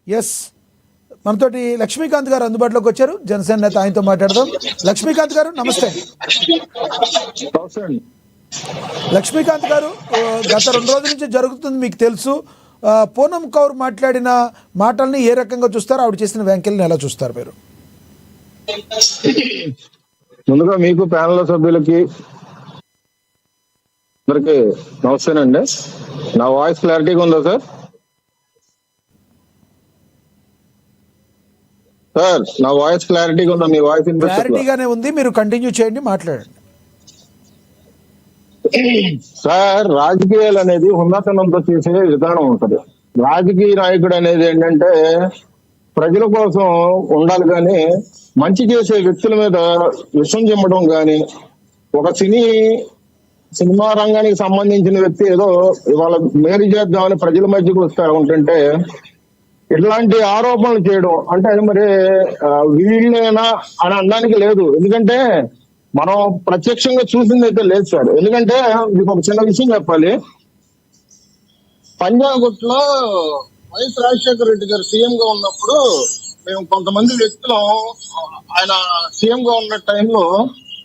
Yes, మనతోటి లక్ష్మీకాంత్ గారు అందుబాటులోకి వచ్చారు, జనసేన నేత. ఆయనతో మాట్లాడదాం. లక్ష్మీకాంత్ గారు నమస్తే. లక్ష్మీకాంత్ గారు, గత 2 రోజుల నుంచి జరుగుతుంది మీకు తెలుసు. పూనం కౌర్ మాట్లాడిన మాటల్ని ఏ రకంగా చూస్తారు? ఆవిడ చేసిన వ్యాఖ్యలను ఎలా చూస్తారు మీరు? ముందుగా మీకు ప్యానల్ సభ్యులకి అందరికి నమస్తేనండి. నా వాయిస్ క్లారిటీగా ఉందా సార్? సార్ నా వాయిస్ క్లారిటీగా ఉందా? మీ వాయిస్ క్లారిటీగానే ఉంది, మీరు కంటిన్యూ చేయండి, మాట్లాడండి. సార్, రాజకీయాలు అనేది హుందాతనంతో చేసే విధానం ఉంటది. రాజకీయ నాయకుడు అనేది ఏంటంటే ప్రజల కోసం ఉండాలి, కానీ మంచి చేసే వ్యక్తుల మీద విషం చిమ్మడం కానీ, ఒక సినిమా రంగానికి సంబంధించిన వ్యక్తి ఏదో ఇవాళ మేలు చేద్దామని ప్రజల మధ్యకు వస్తా ఉంటుంటే ఇట్లాంటి ఆరోపణలు చేయడం అంటే మరి వీళ్ళేనా అని అనడానికి లేదు. ఎందుకంటే మనం ప్రత్యక్షంగా చూసింది అయితే లేదు సార్. ఎందుకంటే మీకు ఒక చిన్న విషయం చెప్పాలి. పంజాగుట్లో వైఎస్ రాజశేఖర రెడ్డి గారు సీఎం గా ఉన్నప్పుడు మేము కొంతమంది వ్యక్తులు ఆయన సీఎం గా ఉన్న టైంలో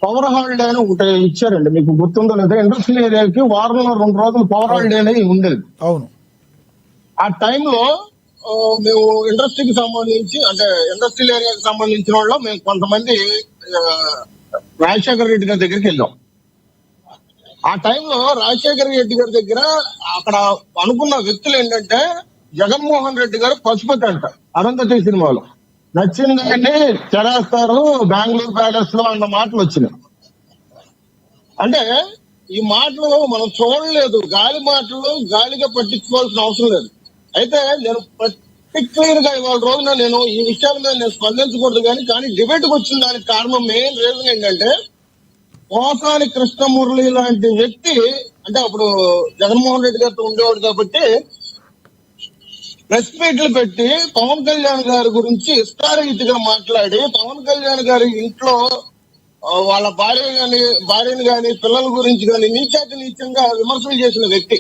పవర్ హాలిడే అని ఒకటి ఇచ్చారండి. మీకు గుర్తుందో లేదా? ఇండస్ట్రియల్ ఏరియాకి వారంలో 2 రోజులు పవర్ హాలిడే అనేది ఉండేది. అవును. ఆ టైంలో మేము ఇండస్ట్రీకి సంబంధించి అంటే ఇండస్ట్రియల్ ఏరియాకి సంబంధించిన వాళ్ళు మేము కొంతమంది రాజశేఖర రెడ్డి గారి దగ్గరికి వెళ్ళాం. ఆ టైంలో రాజశేఖర రెడ్డి గారి దగ్గర అక్కడ అనుకున్న వ్యక్తులు ఏంటంటే జగన్మోహన్ రెడ్డి గారు పశుపతి అంట అరుంధతి సినిమాలో నచ్చిందంటే చెరేస్తారు బెంగళూరు ప్యాలెస్ లో అన్న మాటలు వచ్చినాయి. అంటే ఈ మాటలు మనం చూడలేదు, గాలి మాటలు గాలిగా పట్టించుకోవాల్సిన అవసరం లేదు. అయితే నేను పర్టిక్యులర్ గా ఇవాళ రోజున నేను ఈ విషయాల మీద నేను స్పందించకూడదు కానీ డిబేట్ కు వచ్చిన దానికి కారణం మెయిన్ రీజన్ ఏంటంటే పోసాని కృష్ణమురళి లాంటి వ్యక్తి అంటే అప్పుడు జగన్మోహన్ రెడ్డి గారితో ఉండేవాడు కాబట్టి ప్రెస్ మీట్లు పెట్టి పవన్ కళ్యాణ్ గారి గురించి ఇష్టారీతిగా మాట్లాడి పవన్ కళ్యాణ్ గారి ఇంట్లో వాళ్ళ భార్యని గాని పిల్లల గురించి గాని నీచంగా విమర్శలు చేసిన వ్యక్తి.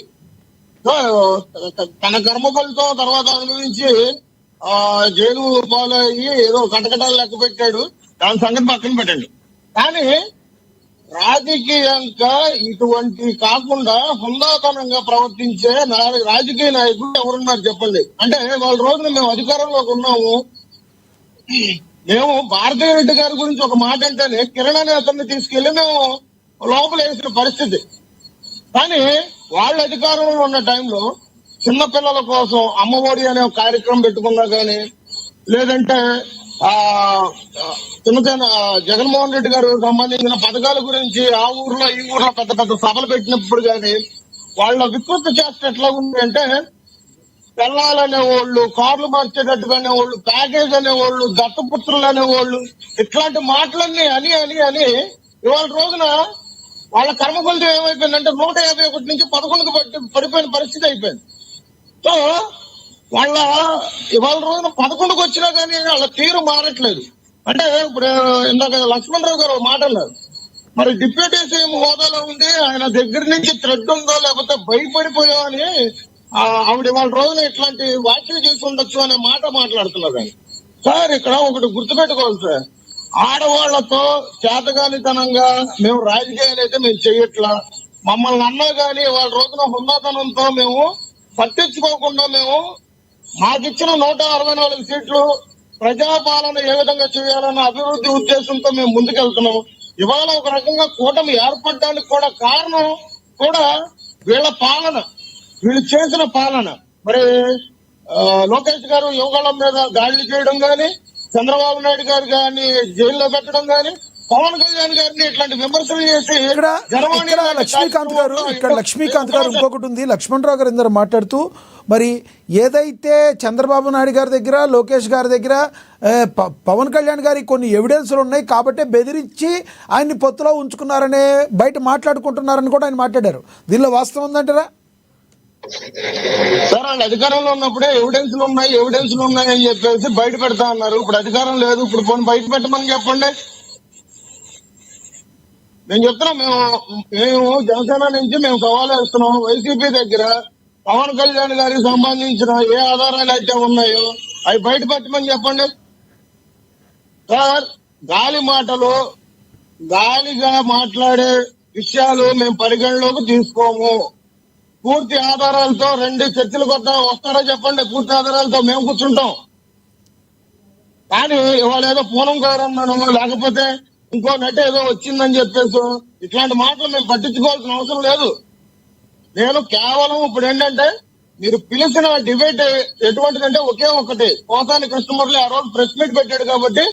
తన కర్మఫలితో తర్వాత అనుభవించి జైలు పాలయ్యి ఏదో కటకటాలు లెక్క పెట్టాడు. దాని సంగతి పక్కన పెట్టండి. కానీ రాజకీయంగా ఇటువంటి కాకుండా హుందాతనంగా ప్రవర్తించే రాజకీయ నాయకులు ఎవరున్నారు చెప్పండి? అంటే వాళ్ళ రోజున మేము అధికారంలోకి ఉన్నాము. మేము భారతీయ రెడ్డి గారి గురించి ఒక మాట అంటేనే కిరణ్ అనే అతన్ని తీసుకెళ్లి మేము లోపల వేసిన పరిస్థితి. కానీ వాళ్ళ అధికారంలో ఉన్న టైంలో చిన్నపిల్లల కోసం అమ్మఒడి అనే ఒక కార్యక్రమం పెట్టుకున్నా కానీ లేదంటే చిన్న జగన్మోహన్ రెడ్డి గారు సంబంధించిన పథకాల గురించి ఆ ఊర్లో ఈ ఊర్లో పెద్ద పెద్ద సభలు పెట్టినప్పుడు కానీ వాళ్ళ వికృత చేష్ట ఎట్లా ఉంది అంటే పెళ్ళాలనేవాళ్ళు, కార్లు మార్చేటట్టుగా అనేవాళ్ళు, ప్యాకేజ్ అనేవాళ్ళు, దత్తపుత్రులు అనేవాళ్ళు, ఇట్లాంటి మాటలన్నీ అని ఇవాళ రోజున వాళ్ళ కర్మఫలితం ఏమైపోయిందంటే 151 నుంచి 11కు పడిపోయిన పరిస్థితి అయిపోయింది. సో వాళ్ళ ఇవాళ రోజున 11కు వచ్చినా కానీ వాళ్ళ తీరు మారట్లేదు. అంటే ఇప్పుడు ఇందాక లక్ష్మణరావు గారు మాట అన్నారు, మరి డిప్యూటీ సీఎం హోదాలో ఉంది, ఆయన దగ్గర నుంచి థ్రెడ్ ఉందో లేకపోతే భయపడిపోయా అని ఆవిడ ఇవాళ రోజున ఇట్లాంటి వ్యాఖ్యలు చేసి ఉండొచ్చు అనే మాట మాట్లాడుతున్నారు. సార్ ఇక్కడ ఒకటి గుర్తుపెట్టుకోవాలి సార్, ఆడవాళ్లతో చేతగానితనంగా మేము రాజకీయాలు అయితే మేము చెయ్యట్లా. మమ్మల్ని అన్నా గానీ వాళ్ళ రోజున హుందాతనంతో మేము పట్టించుకోకుండా మేము మాకిచ్చిన 164 సీట్లు ప్రజాపాలన ఏ విధంగా చేయాలన్న అభివృద్ధి ఉద్దేశంతో మేము ముందుకెళ్తున్నాము. ఇవాళ ఒక రకంగా కూటమి ఏర్పడడానికి కూడా కారణం కూడా వీళ్ళ పాలన, వీళ్ళు చేసిన పాలన. మరి లోకేష్ గారు యువగళం మీద దాడులు చేయడం గాని, చంద్రబాబు నాయుడు గారు గాని జైల్లో పెట్టడం గాని, పవన్ కళ్యాణ్ గారిని ఇట్లాంటి విమర్శలు చేసి లక్ష్మీకాంత్ గారు ఇంకొకటి ఉంది. లక్ష్మణరావు గారు ఇందరూ మాట్లాడుతూ మరి ఏదైతే చంద్రబాబు నాయుడు గారి దగ్గర, లోకేష్ గారి దగ్గర, పవన్ కళ్యాణ్ గారికి కొన్ని ఎవిడెన్స్లు ఉన్నాయి కాబట్టి బెదిరించి ఆయన్ని పొత్తులో ఉంచుకున్నారనే బయట మాట్లాడుకుంటున్నారని కూడా ఆయన మాట్లాడారు. దీనిలో వాస్తవం ఉందంటారా? సార్ వాళ్ళు అధికారంలో ఉన్నప్పుడే ఎవిడెన్స్లు ఉన్నాయి అని చెప్పేసి బయట పెడతా అన్నారు. ఇప్పుడు అధికారం లేదు, ఇప్పుడు పోనీ బయట పెట్టమని చెప్పండి. నేను చెప్తున్నా, మేము జనసేన నుంచి మేము సవాలు వేస్తున్నాం. వైసీపీ దగ్గర పవన్ కళ్యాణ్ గారికి సంబంధించిన ఏ ఆధారాలు అయితే ఉన్నాయో అవి బయట పెట్టమని చెప్పండి సార్. గాలి మాటలు, గాలిగా మాట్లాడే విషయాలు మేము పరిగణలోకి తీసుకోము. పూర్తి ఆధారాలతో రెండు చర్చలు వస్తారో చెప్పండి. పూర్తి ఆధారాలతో మేము కూర్చుంటాం. కానీ ఇవాళ ఏదో పూనం గారు అన్నాను, లేకపోతే ఇంకో నట ఏదో వచ్చిందని చెప్పేసి ఇట్లాంటి మాటలు మేము పట్టించుకోవాల్సిన అవసరం లేదు. నేను కేవలం ఇప్పుడు ఏంటంటే మీరు పిలిచిన డిబేట్ ఎటువంటిదంటే ఒకే ఒకటి, పోసాని కృష్ణమురళి ఆ రోజు ప్రెస్ మీట్ పెట్టాడు కాబట్టి